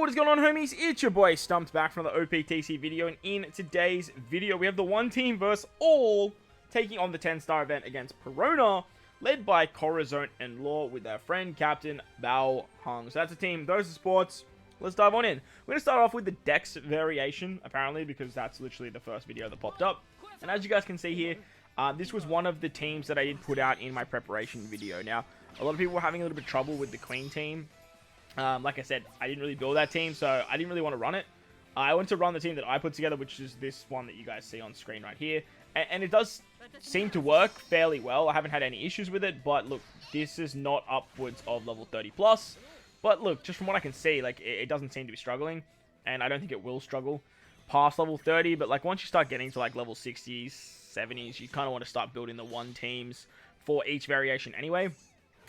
What is going on, homies? It's your boy StumpD back from the OPTC video, and in today's video we have the one team versus all taking on the 10-star event against PERONA, led by Cora, Zanton, and Law with their friend Captain Bao Hung. So that's a team, those are sports. Let's dive on in. We're going to start off with the Dex variation, apparently, because that's literally the first video that popped up. And as you guys can see here, this was one of the teams that I did put out in my preparation video. Now, a lot of people were having a little bit of trouble with the Queen team. Like I said, I didn't really build that team, so I didn't really want to run it. I wanted to run the team that I put together, which is this one that you guys see on screen right here. And it does seem to work fairly well. I haven't had any issues with it, but look, this is not upwards of level 30 plus. But look, just from what I can see, like, it doesn't seem to be struggling, and I don't think it will struggle past level 30, but like once you start getting to like level 60s, 70s, you kind of want to start building the one teams for each variation anyway.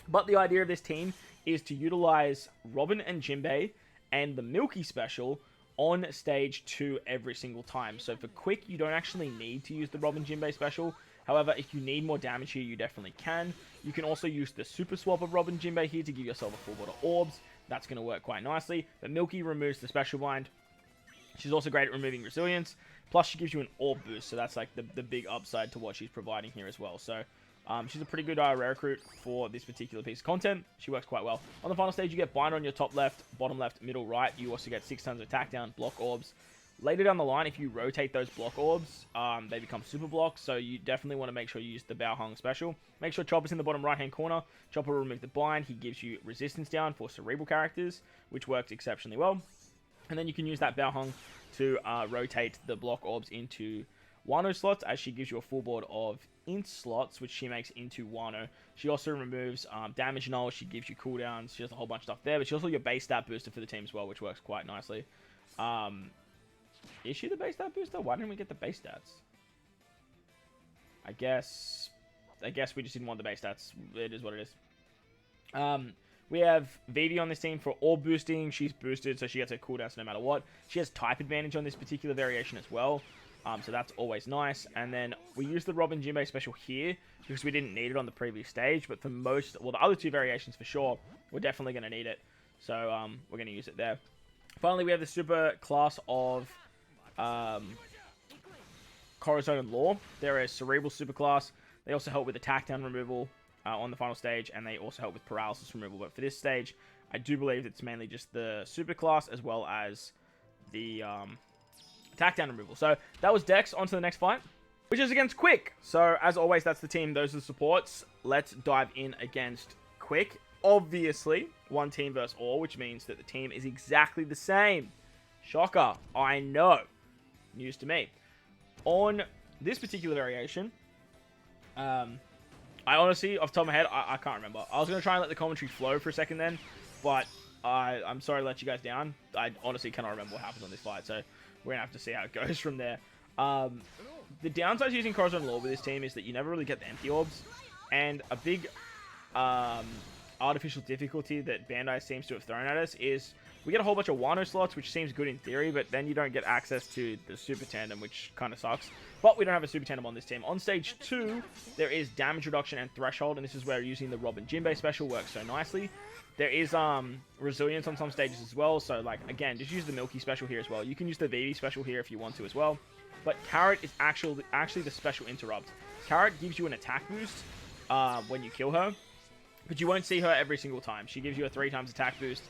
But the idea of this team is to utilize Robin and Jinbei and the Milky special on stage 2 every single time. So for quick, you don't actually need to use the Robin Jinbei special. However, if you need more damage here, you definitely can. You can also use the super swap of Robin Jinbei here to give yourself a full board of orbs. That's going to work quite nicely. But Milky removes the special blind. She's also great at removing resilience. Plus, she gives you an orb boost. So that's like the big upside to what she's providing here as well. So she's a pretty good rare recruit for this particular piece of content. She works quite well. On the final stage, you get bind on your top left, bottom left, middle right. You also get 6 tons of attack down, block orbs. Later down the line, if you rotate those block orbs, they become super blocks. So you definitely want to make sure you use the Bao Hung special. Make sure Chopper's in the bottom right-hand corner. Chopper will remove the bind. He gives you resistance down for cerebral characters, which works exceptionally well. And then you can use that Bao Hung to rotate the block orbs into Wano slots, as she gives you a full board of int slots, which she makes into Wano. She also removes damage null. She gives you cooldowns. She has a whole bunch of stuff there, but she's also your base stat booster for the team as well, which works quite nicely. Is she the base stat booster? Why didn't we get the base stats? I guess we just didn't want the base stats. It is what it is. We have Vivi on this team for orb boosting. She's boosted, so she gets her cooldowns no matter what. She has type advantage on this particular variation as well. So that's always nice. And then we use the Robin Jinbei special here because we didn't need it on the previous stage. But for most, well, the other two variations for sure, we're definitely going to need it. So we're going to use it there. Finally, we have the super class of Corazon and Law. They're a cerebral super class. They also help with attack down removal on the final stage, and they also help with paralysis removal. But for this stage, I do believe it's mainly just the super class as well as the attack down removal. So that was Dex. On to the next fight, which is against Quick. So as always, that's the team. Those are the supports. Let's dive in against Quick. Obviously, one team versus all, which means that the team is exactly the same. Shocker. I know. News to me. On this particular variation, I honestly, off the top of my head, I can't remember. I was going to try and let the commentary flow for a second then, but I'm sorry to let you guys down. I honestly cannot remember what happens on this fight, so we're going to have to see how it goes from there. The downside to using Corazon Law with this team is that you never really get the empty orbs, and a big artificial difficulty that Bandai seems to have thrown at us is we get a whole bunch of Wano slots, which seems good in theory, but then you don't get access to the Super Tandem, which kind of sucks. But we don't have a Super Tandem on this team. On stage 2, there is damage reduction and threshold, and this is where using the Robin Jinbei special works so nicely. There is resilience on some stages as well, so like again, just use the Milky special here as well. You can use the Vivi special here if you want to as well. But Carrot is actually the special interrupt. Carrot gives you an attack boost when you kill her, but you won't see her every single time. She gives you a 3 times attack boost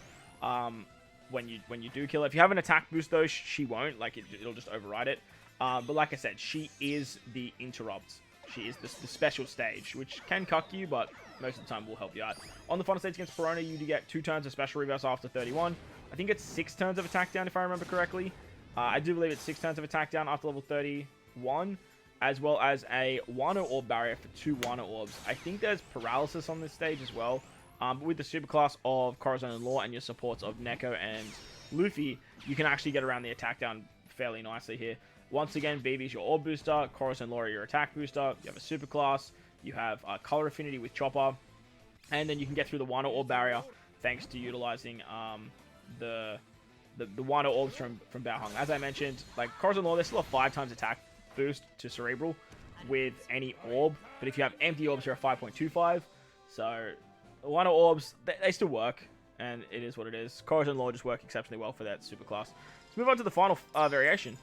when you do kill her. If you have an attack boost though, she won't. Like it'll just override it. But like I said, she is the interrupt. She is the special stage, which can cuck you, but most of the time will help you out. On the final stage against PERONA, you do get 2 turns of special reverse after 31. I think it's 6 turns of attack down if I remember correctly. I do believe it's 6 turns of attack down after level 31, as well as a Wano orb barrier for 2 Wano orbs. I think there's paralysis on this stage as well. But with the superclass of Corazon and Law and your supports of Neko and Luffy, you can actually get around the attack down fairly nicely here. Once again, Vivi is your orb booster, Corazon and Law are your attack booster. You have a superclass, you have color affinity with Chopper, and then you can get through the Wano orb barrier thanks to utilizing the Wano orbs from Bao Hung. As I mentioned, like Corazon and Law, there's still a 5 times attack boost to cerebral with any orb, but if you have empty orbs, you're a 5.25. So Wano orbs, they still work. and it is what it is. Cora and Law just work exceptionally well for that super class. Let's move on to the final variation,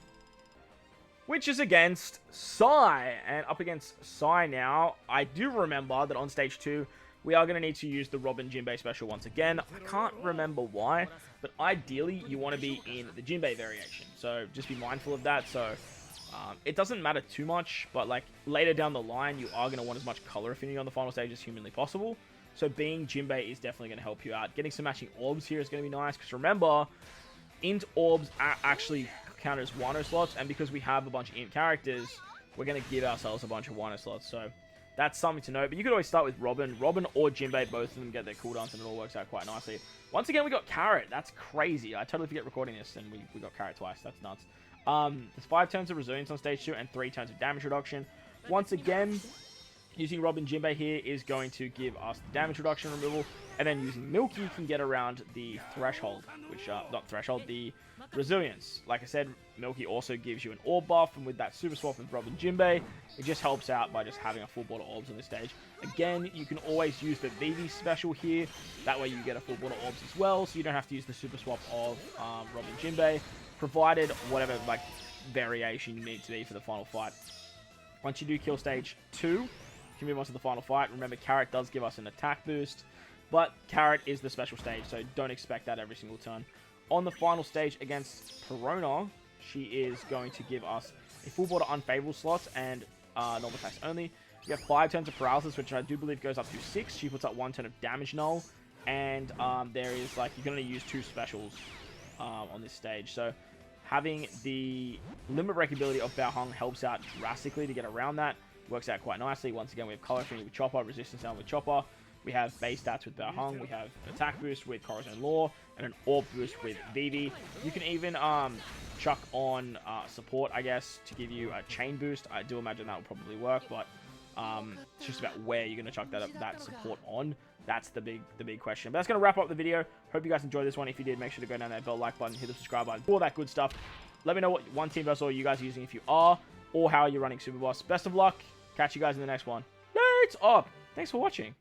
which is against Sai. And up against Sai now, I do remember that on stage 2, we are going to need to use the Robin Jinbei special once again. I can't remember why, but ideally, you want to be in the Jinbei variation. So just be mindful of that. So it doesn't matter too much, but like later down the line, you are going to want as much color affinity on the final stage as humanly possible. So being Jinbei is definitely going to help you out. Getting some matching orbs here is going to be nice, because remember, int orbs actually count as Wano slots, and because we have a bunch of int characters, we're going to give ourselves a bunch of Wano slots. So that's something to note. But you could always start with Robin. Robin or Jinbei, both of them get their cooldowns, and it all works out quite nicely. Once again, we got Carrot. That's crazy. I totally forget recording this, and we got Carrot twice. That's nuts. There's 5 turns of resilience on stage 2 and 3 turns of damage reduction. Once again, using Robin Jinbei here is going to give us the damage reduction removal, and then using Milky can get around the threshold, which, not threshold, the resilience. Like I said, Milky also gives you an orb buff, and with that super swap with Robin Jinbei, it just helps out by just having a full board of orbs on this stage. Again, you can always use the Vivi special here, that way you get a full board of orbs as well, so you don't have to use the super swap of Robin Jinbei, provided whatever like variation you need to be for the final fight. Once you do kill stage 2, you can move on to the final fight. Remember, Carrot does give us an attack boost, but Carrot is the special stage, so don't expect that every single turn. On the final stage against PERONA, she is going to give us a full board of unfavorable slots and normal attacks only. You have 5 turns of paralysis, which I do believe goes up to 6. She puts up 1 turn of damage null, and there is like you can only use 2 specials on this stage. So having the limit break ability of Bao Hong helps out drastically to get around that. Works out quite nicely. Once again, we have color affinity with Chopper, resistance down with Chopper. We have base stats with Bao Hong. We have attack boost with Corazon Law, and an orb boost with Vivi. You can even chuck on support, I guess, to give you a chain boost. I do imagine that will probably work, but it's just about where you're going to chuck that support on. That's the big question. But that's going to wrap up the video. Hope you guys enjoyed this one. If you did, make sure to go down that bell like button, hit the subscribe button, all that good stuff. Let me know what one team versus all you guys are using if you are, or how you're running Super Boss. Best of luck. Catch you guys in the next one. Lights up. Thanks for watching.